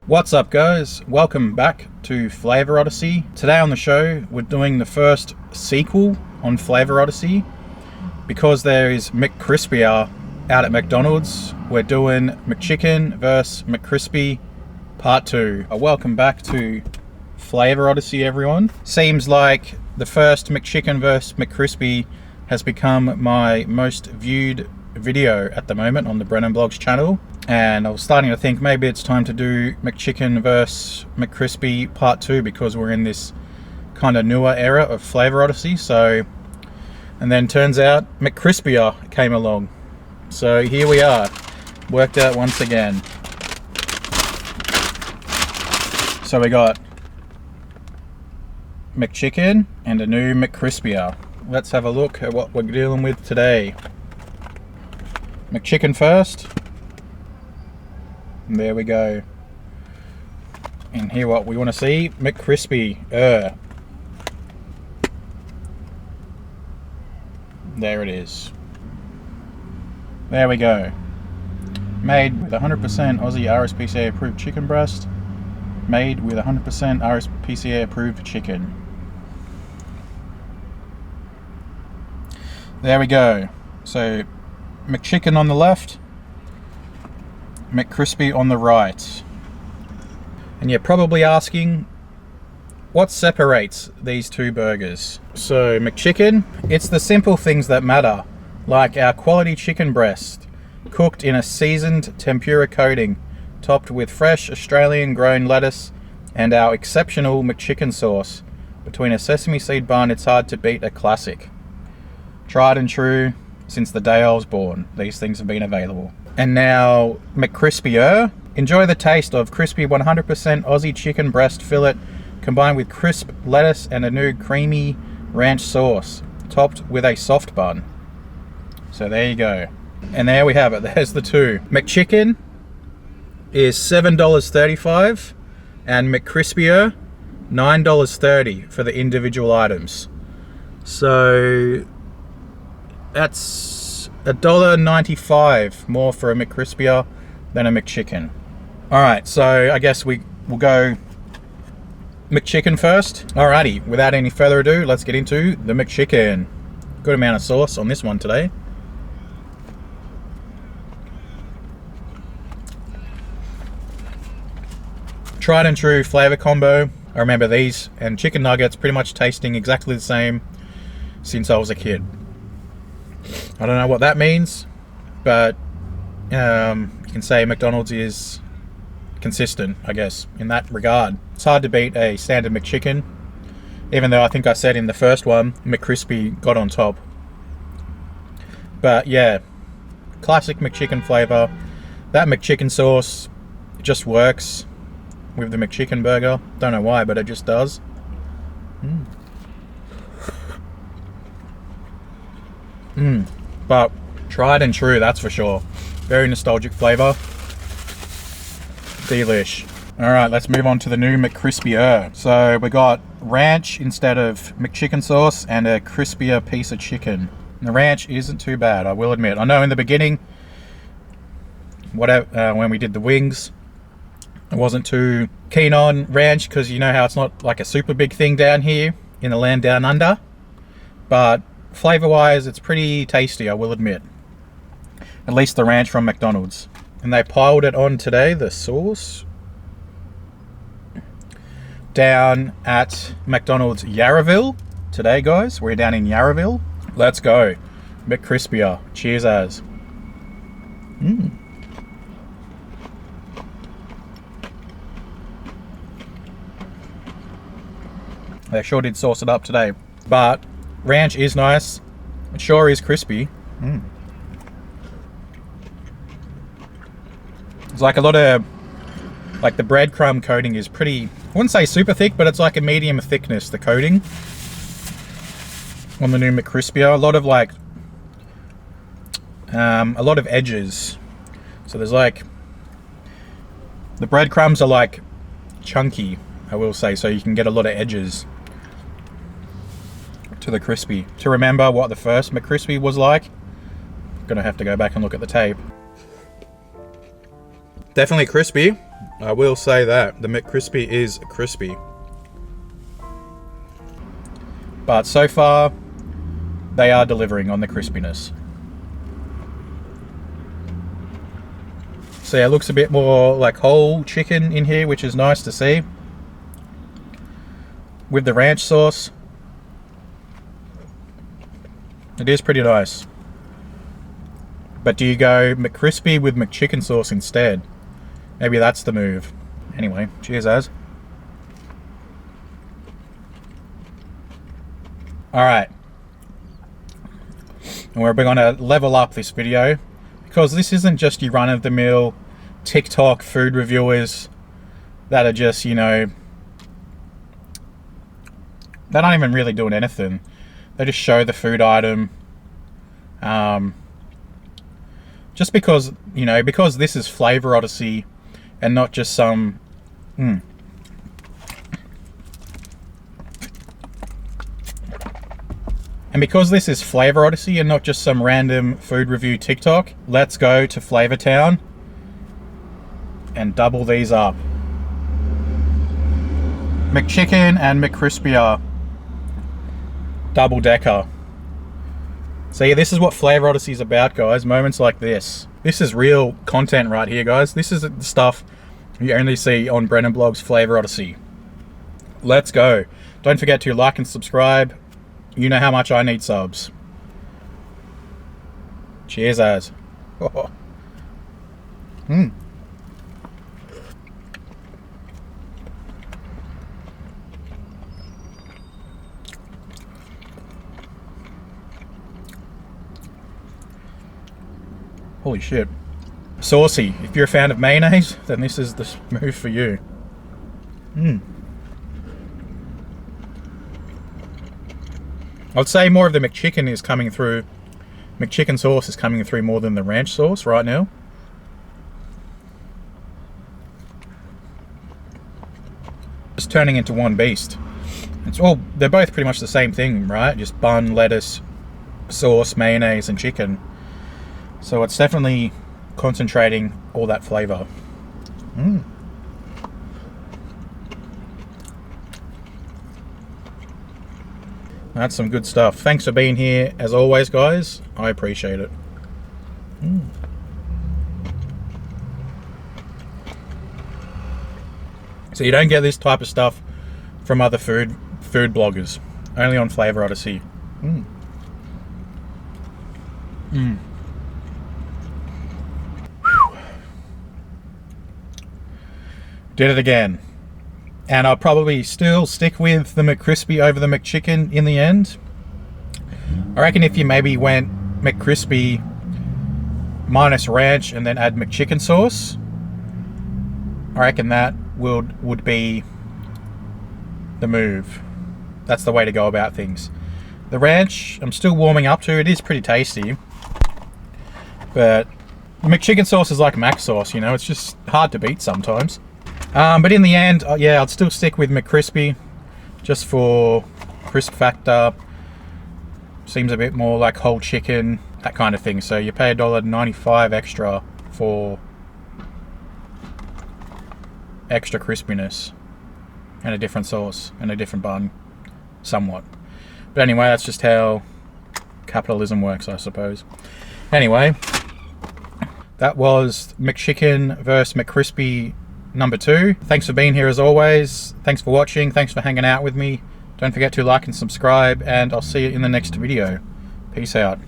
What's up guys, welcome back to Flavour Odyssey. Today on the show we're doing the first sequel on Flavour Odyssey. Because there is McCRISPY out at McDonald's, we're doing McChicken vs McCrispy Part 2. Welcome back to Flavour Odyssey everyone. Seems like the first McChicken vs McCrispy has become my most viewed video at the moment on the Brennan Blogs channel. And I was starting to think maybe it's time to do McChicken vs McCrispy Part 2 because we're in this kind of newer era of Flavour Odyssey. So, and then turns out McCrispy came along. So here we are, worked out once again. So we got McChicken and a new McCrispy. Let's have a look at what we're dealing with today. McChicken first. And there we go. And here what we want to see, McCrispy. There it is. There we go. Made with 100% Aussie RSPCA approved chicken breast. Made with 100% RSPCA approved chicken. There we go. So McChicken on the left, McCrispy on the right. And you're probably asking, what separates these two burgers? So McChicken, it's the simple things that matter, like our quality chicken breast, cooked in a seasoned tempura coating, topped with fresh Australian grown lettuce, and our exceptional McChicken sauce. Between a sesame seed bun, it's hard to beat a classic. Tried and true since the day I was born. These things have been available. And now McCrispy. Enjoy the taste of crispy 100% Aussie chicken breast fillet combined with crisp lettuce and a new creamy ranch sauce topped with a soft bun. So there you go. And there we have it. There's the two. McChicken is $7.35 and McCrispy $9.30 for the individual items. So that's $1.95 more for a McCrispy than a McChicken. Alright, so I guess we'll go McChicken first. Alrighty, without any further ado, let's get into the McChicken. Good amount of sauce on this one today. Tried and true flavor combo. I remember these and chicken nuggets pretty much tasting exactly the same since I was a kid. I don't know what that means, but you can say McDonald's is consistent, I guess, in that regard. It's hard to beat a standard McChicken, even though I think I said in the first one, McCrispy got on top. But yeah, classic McChicken flavor. That McChicken sauce just works with the McChicken burger. Don't know why, but it just does. But tried and true, that's for sure. Very nostalgic flavor. Delish. Alright, let's move on to the new McCrispy. So we got ranch instead of McChicken sauce and a crispier piece of chicken. And the ranch isn't too bad, I will admit. I know in the beginning, when we did the wings, I wasn't too keen on ranch because you know how it's not like a super big thing down here in the land down under. But flavor wise, it's pretty tasty, I will admit. At least the ranch from McDonald's. And they piled it on today, the sauce, down at McDonald's Yarraville today, guys. We're down in Yarraville. Let's go. McCrispy. Cheers as. They sure did sauce it up today. But ranch is nice. It sure is crispy. It's like a lot of, like the breadcrumb coating is pretty, I wouldn't say super thick, but it's like a medium thickness, the coating on the new McCrispy. A lot of like, a lot of edges. So there's like, the breadcrumbs are like chunky, I will say, so you can get a lot of edges to the crispy. To remember what the first McCrispy was like, gonna have to go back and look at the tape. Definitely crispy. I will say that. The McCrispy is crispy. But so far, they are delivering on the crispiness. So yeah, it looks a bit more like whole chicken in here, which is nice to see. With the ranch sauce, it is pretty nice. But do you go McCrispy with McChicken sauce instead? Maybe that's the move. Anyway, cheers, Az. Alright. And we're going to level up this video, because this isn't just your run-of-the-mill TikTok food reviewers that are just, you know, they're not even really doing anything. They just show the food item. Just because, you know, because this is Flavor Odyssey and not just some... And because this is Flavor Odyssey and not just some random food review TikTok, let's go to Flavor Town and double these up. McChicken and McCrispy are double decker. So yeah, this is what Flavor Odyssey is about, guys. Moments like this. This is real content right here, guys. This is the stuff you only see on Brennan Blogs Flavor Odyssey. Let's go. Don't forget to like and subscribe. You know how much I need subs. Cheers, Az. Oh. Holy shit. Saucy. If you're a fan of mayonnaise, then this is the move for you. I'd say more of the McChicken is coming through. McChicken sauce is coming through more than the ranch sauce right now. Just turning into one beast. It's all, they're both pretty much the same thing, right? Just bun, lettuce, sauce, mayonnaise, and chicken. So it's definitely concentrating all that flavor. That's some good stuff. Thanks for being here as always, guys. I appreciate it. So you don't get this type of stuff from other food bloggers. Only on Flavor Odyssey. Did it again. And I'll probably still stick with the McCrispy over the McChicken in the end. I reckon if you maybe went McCrispy minus ranch and then add McChicken sauce, I reckon that would be the move. That's the way to go about things. The ranch, I'm still warming up to. It is pretty tasty. But McChicken sauce is like mac sauce, you know. It's just hard to beat sometimes. But in the end, yeah, I'd still stick with McCrispy just for crisp factor. Seems a bit more like whole chicken, that kind of thing. So you pay $1.95 extra for extra crispiness and a different sauce and a different bun, somewhat. But anyway, that's just how capitalism works, I suppose. Anyway, that was McChicken versus McCrispy number 2. Thanks for being here as always. Thanks for watching. Thanks for hanging out with me. Don't forget to like and subscribe, and I'll see you in the next video. Peace out.